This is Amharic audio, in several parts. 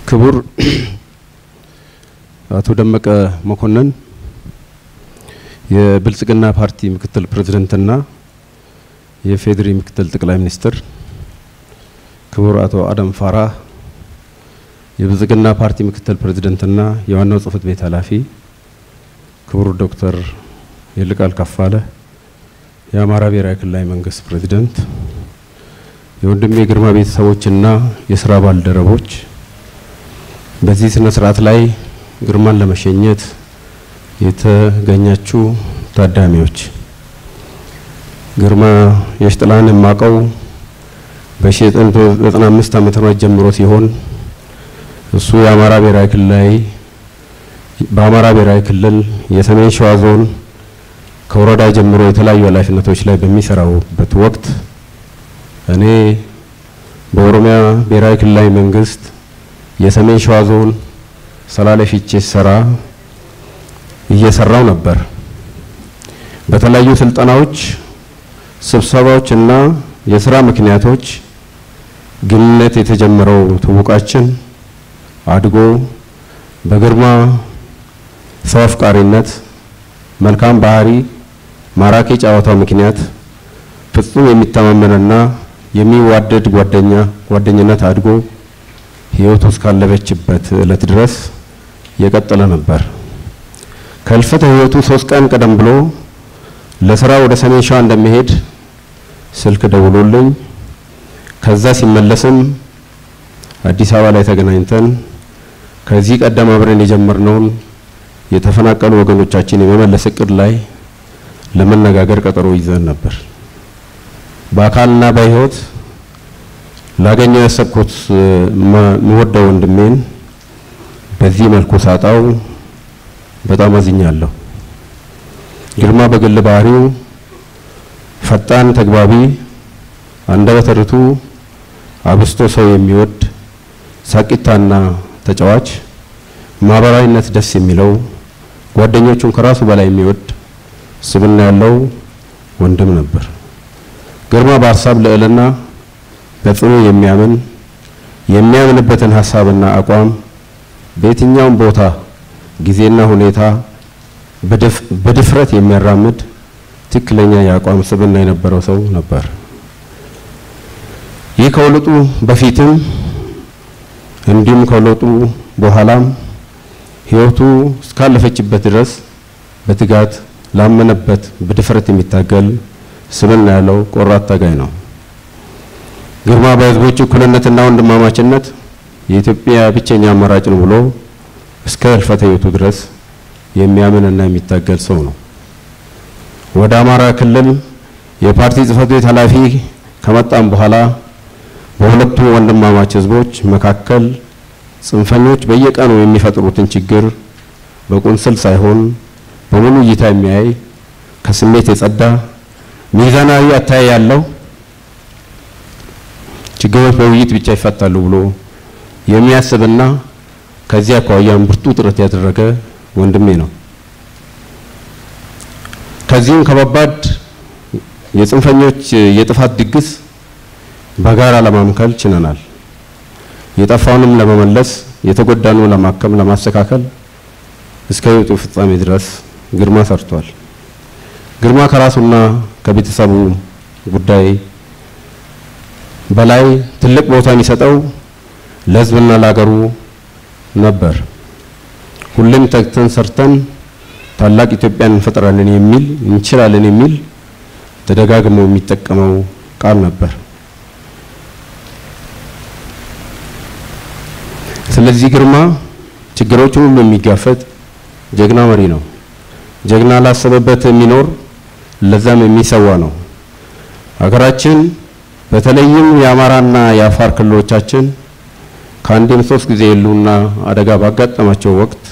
ክቡር አቶ ደመቀ መኮንን የብልጽግና ፓርቲ ምክትል ፕሬዝዳንትና የፌዴሪ ምክትል ጠቅላይ ሚኒስትር፣ ክቡር አቶ አደም ፋራ የብልጽግና ፓርቲ ምክትል ፕሬዝዳንትና የዋናው ጽህፈት ቤት ኃላፊ፣ ክቡር ዶክተር ይልቃል ከፋለ የአማራ ብሔራዊ ክልላዊ መንግስት ፕሬዝዳንት፣ የወንድሜ ግርማ ቤተሰቦችና የሥራ ባልደረቦች፣ በዚህ ስነ ስርዓት ላይ ግርማን ለመሸኘት የተገኛችሁ ታዳሚዎች፣ ግርማ የሽጥላን የማቀው በ1995 ዓመተ ምህረት ጀምሮ ሲሆን እሱ በአማራ ብሔራዊ ክልል የሰሜን ሸዋ ዞን ከወረዳ ጀምሮ የተለያዩ ኃላፊነቶች ላይ በሚሰራውበት ወቅት እኔ በኦሮሚያ ብሔራዊ ክልላዊ መንግስት የሰሜን ሸዋ ዞን ሰላሌ ፊቼ ሰራ እየሰራው ነበር። በተለያዩ ስልጠናዎች፣ ስብሰባዎችና የሥራ ምክንያቶች ግንኙነት የተጀመረው ትውውቃችን አድጎ በግርማ ሰው አፍቃሪነት፣ መልካም ባህሪ፣ ማራኪ ጨዋታው ምክንያት ፍጹም የሚተማመንና የሚዋደድ ጓደኝነት አድጎ ህይወቱ እስካለፈችበት እለት ድረስ የቀጠለ ነበር። ከልፈተ ህይወቱ 3 ቀን ቀደም ብሎ ለሥራ ወደ ሰሜን ሸዋ እንደሚሄድ ስልክ ደውሎልኝ ከዛ ሲመለስም አዲስ አበባ ላይ ተገናኝተን ከዚህ ቀደም አብረን የጀመርነውን የተፈናቀሉ ወገኖቻችን የመመለስ እቅድ ላይ ለመነጋገር ቀጠሮ ይዘን ነበር። በአካልና በህይወት ላገኘው ያሰብኩት ምወደው ወንድሜን በዚህ መልኩ ሳጣው በጣም አዝኛለሁ። ግርማ በግል ባህሪው ፈጣን፣ ተግባቢ፣ አንደበተ ርቱዕ፣ አብስቶ ሰው የሚወድ ሳቂታና ተጫዋች፣ ማህበራዊነት ደስ የሚለው ጓደኞቹን ከራሱ በላይ የሚወድ ስብዕና ያለው ወንድም ነበር። ግርማ በሀሳብ ልዕልና በጽኑ የሚያምንበትን ሐሳብና አቋም በየትኛውም ቦታ ጊዜና ሁኔታ በድፍረት የሚያራምድ ትክክለኛ የአቋም ስብዕና የነበረው ሰው ነበር። ይህ ከለውጡ በፊትም እንዲሁም ከለውጡ በኋላም ህይወቱ እስካለፈችበት ድረስ በትጋት ላመነበት በድፍረት የሚታገል ስብዕና ያለው ቆራጥ ታጋይ ነው። ግርማ በህዝቦች እኩልነትና ወንድማማችነት የኢትዮጵያ ብቸኛ አማራጭ ነው ብሎ እስከ ህልፈተ ህይወቱ ድረስ የሚያምንና የሚታገል ሰው ነው። ወደ አማራ ክልል የፓርቲ ጽህፈት ቤት ኃላፊ ከመጣም በኋላ በሁለቱ ወንድማማች ህዝቦች መካከል ጽንፈኞች በየቀኑ የሚፈጥሩትን ችግር በቁንስል ሳይሆን በሙሉ እይታ የሚያይ ከስሜት የጸዳ ሚዛናዊ አተያይ ያለው ችግሮች በውይይት ብቻ ይፈታሉ ብሎ የሚያስብና ከዚያ አኳያም ብርቱ ጥረት ያደረገ ወንድሜ ነው። ከዚህም ከባባድ የጽንፈኞች የጥፋት ድግስ በጋራ ለማምከል ችለናል። የጠፋውንም ለመመለስ፣ የተጎዳነውን ለማከም፣ ለማስተካከል እስከ ህይወቱ ፍጻሜ ድረስ ግርማ ሰርቷል። ግርማ ከራሱና ከቤተሰቡ ጉዳይ በላይ ትልቅ ቦታ የሚሰጠው ለህዝብና ለሀገሩ ነበር። ሁሌም ተግተን ሰርተን ታላቅ ኢትዮጵያን እንችላለን የሚል ተደጋግሞ የሚጠቀመው ቃል ነበር። ስለዚህ ግርማ ችግሮችን ሁሉ የሚጋፈጥ ጀግና መሪ ነው። ጀግና ላሰበበት የሚኖር ለዛም የሚሰዋ ነው። ሀገራችን በተለይም የአማራና የአፋር ክልሎቻችን ከአንድም 3 ጊዜ የሉና አደጋ ባጋጠማቸው ወቅት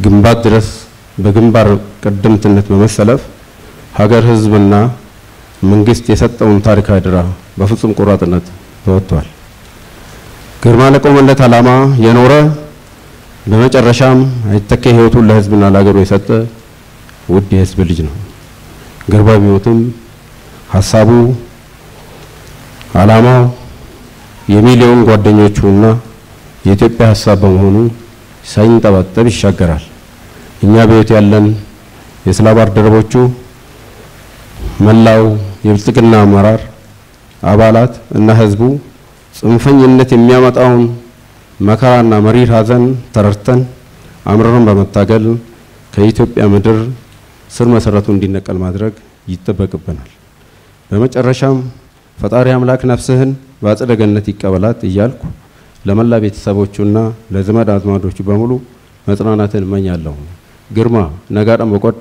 ግንባር ድረስ በግንባር ቀደምትነት በመሰለፍ ሀገር፣ ህዝብና መንግስት የሰጠውን ታሪካዊ አደራ በፍጹም ቆራጥነት ተወጥቷል። ግርማ ለቆመለት ዓላማ የኖረ በመጨረሻም አይተካ ህይወቱን ለህዝብና ለሀገሩ የሰጠ ውድ የህዝብ ልጅ ነው። ግርማ ቢሞትም ሐሳቡ፣ ዓላማው የሚሊዮን ጓደኞቹና የኢትዮጵያ ሀሳብ በመሆኑ ሳይንጠባጠብ ይሻገራል። እኛ በሕይወት ያለን የስራ ባልደረቦቹ መላው የብልጽግና አመራር አባላት እና ህዝቡ ጽንፈኝነት የሚያመጣውን መከራና መሪር ሀዘን ተረድተን አምረን በመታገል ከኢትዮጵያ ምድር ስር መሰረቱ እንዲነቀል ማድረግ ይጠበቅብናል። በመጨረሻም ፈጣሪ አምላክ ነፍስህን በአጸደ ገነት ይቀበላት እያልኩ ለመላ ቤተሰቦቹና ለዘመድ አዝማዶቹ በሙሉ መጽናናትን እመኛለሁ። ግርማ ነጋደም በቆድ